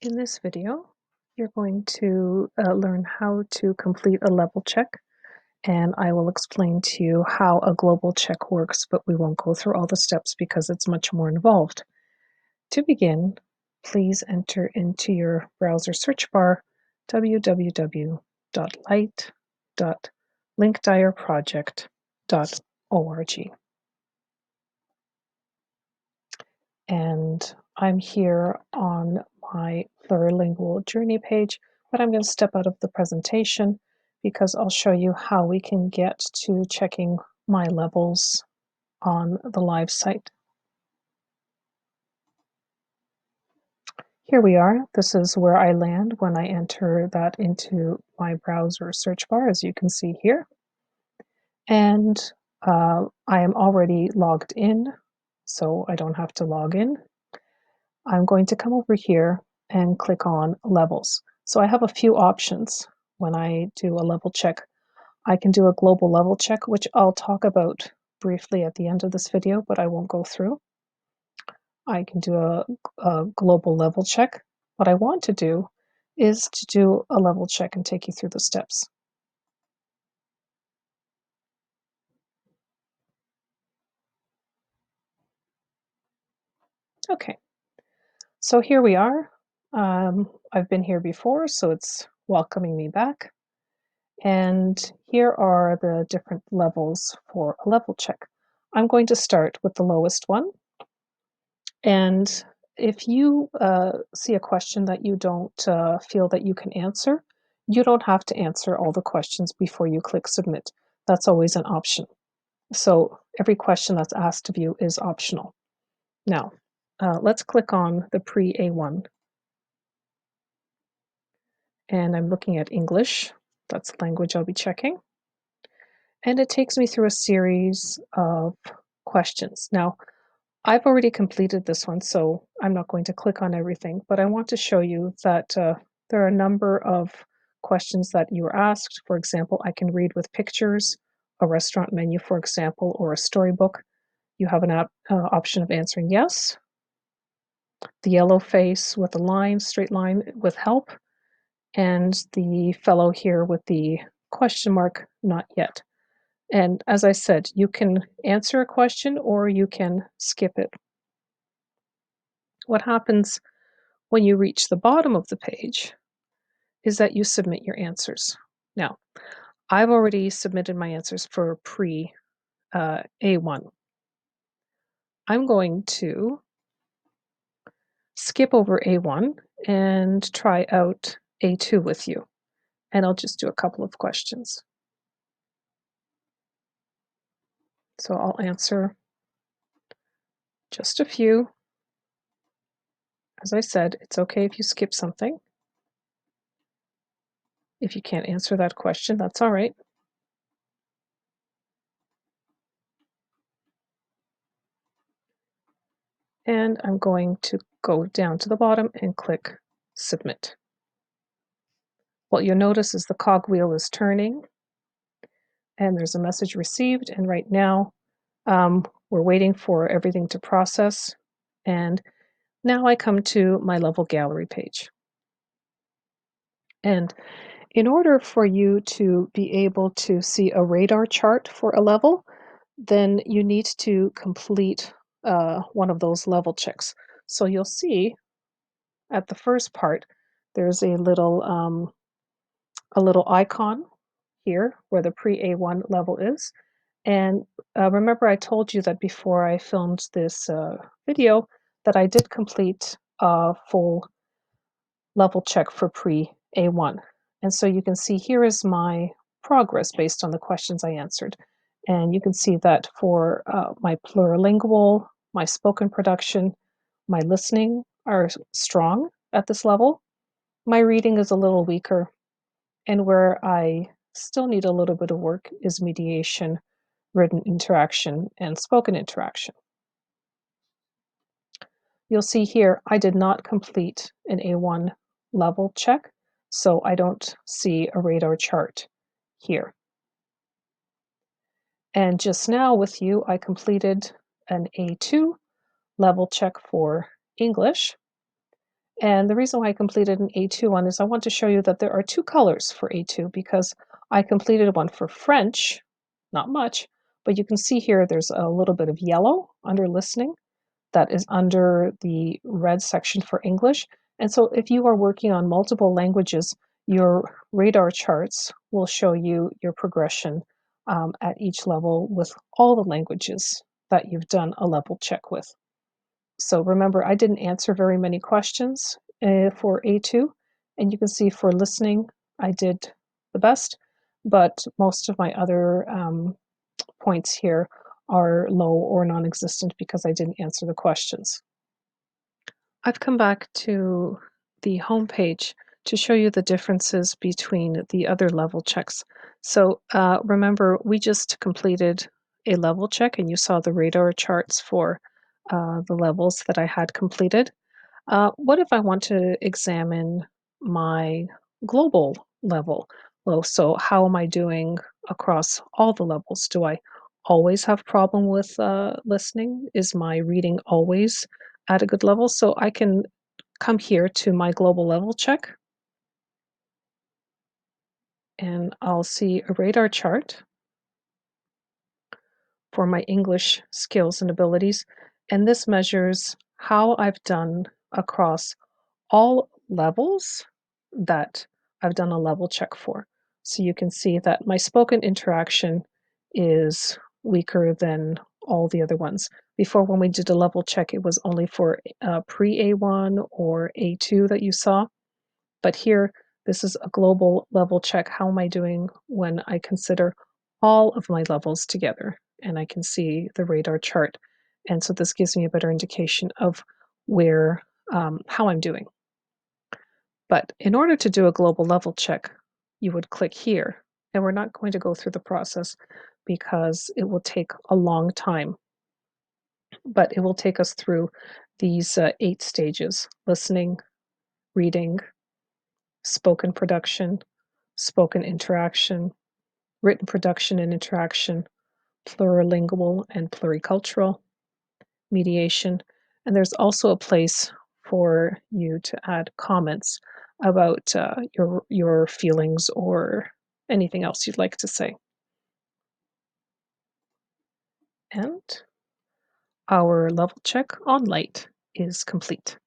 In this video, you're going to learn how to complete a level check, and I will explain to you how a global check works, but we won't go through all the steps because it's much more involved. To begin, please enter into your browser search bar www.light.linkdireproject.org. And I'm here on my Plurilingual Journey page, but I'm going to step out of the presentation because I'll show you how we can get to checking my levels on the live site. Here we are. This is where I land when I enter that into my browser search bar, as you can see here. And I am already logged in, so I don't have to log in. I'm going to come over here and click on levels. So I have a few options when I do a level check. I can do a global level check, which I'll talk about briefly at the end of this video, but I won't go through. I can do a global level check. What I want to do is to do a level check and take you through the steps. Okay, so here we are. I've been here before, so it's welcoming me back. And here are the different levels for a level check. I'm going to start with the lowest one. And if you see a question that you don't feel that you can answer, you don't have to answer all the questions before you click submit. That's always an option. So every question that's asked of you is optional. Now, let's click on the pre-A1. And I'm looking at English. That's the language I'll be checking. And it takes me through a series of questions. Now, I've already completed this one, so I'm not going to click on everything, but I want to show you that there are a number of questions that you were asked. For example, I can read with pictures, a restaurant menu, for example, or a storybook. You have an option of answering yes, the yellow face with a line, straight line with help, and the fellow here with the question mark, not yet. And as I said, you can answer a question or you can skip it. What happens when you reach the bottom of the page is that you submit your answers. Now, I've already submitted my answers for pre-A1. I'm going to skip over A1 and try out A2 with you. And I'll just do a couple of questions. So I'll answer just a few. As I said, it's okay if you skip something. If you can't answer that question, that's all right. And I'm going to go down to the bottom and click submit. What you'll notice is the cogwheel is turning and there's a message received. And right now we're waiting for everything to process. And now I come to my level gallery page. And in order for you to be able to see a radar chart for a level, then you need to complete one of those level checks. So you'll see at the first part, there's a little icon here where the pre-A1 level is. And remember I told you that before I filmed this video that I did complete a full level check for pre-A1. And so you can see here is my progress based on the questions I answered. And you can see that for my plurilingual, my spoken production, my listening are strong at this level. My reading is a little weaker. And where I still need a little bit of work is mediation, written interaction, and spoken interaction. You'll see here, I did not complete an A1 level check, so I don't see a radar chart here. And just now with you, I completed an A2 level check for English. And the reason why I completed an A2 one is I want to show you that there are two colors for A2 because I completed one for French, not much, but you can see here there's a little bit of yellow under listening that is under the red section for English. And so if you are working on multiple languages, your radar charts will show you your progression at each level with all the languages that you've done a level check with. So remember, I didn't answer very many questions for A2, and you can see for listening, I did the best, but most of my other points here are low or non-existent because I didn't answer the questions. I've come back to the home page to show you the differences between the other level checks. So remember, we just completed a level check and you saw the radar charts for the levels that I had completed. What if I want to examine my global level? Well, so how am I doing across all the levels? Do I always have problem with listening? Is my reading always at a good level? So I can come here to my global level check and I'll see a radar chart for my English skills and abilities. And this measures how I've done across all levels that I've done a level check for. So you can see that my spoken interaction is weaker than all the other ones. Before, when we did a level check, it was only for pre A1 or A2 that you saw. But here, this is a global level check. How am I doing when I consider all of my levels together? And I can see the radar chart. And so this gives me a better indication of where, how I'm doing. But in order to do a global level check, you would click here. And we're not going to go through the process because it will take a long time, but it will take us through these 8 stages: listening, reading, spoken production, spoken interaction, written production and interaction, plurilingual and pluricultural, mediation, and there's also a place for you to add comments about your feelings or anything else you'd like to say. And our level check on light is complete.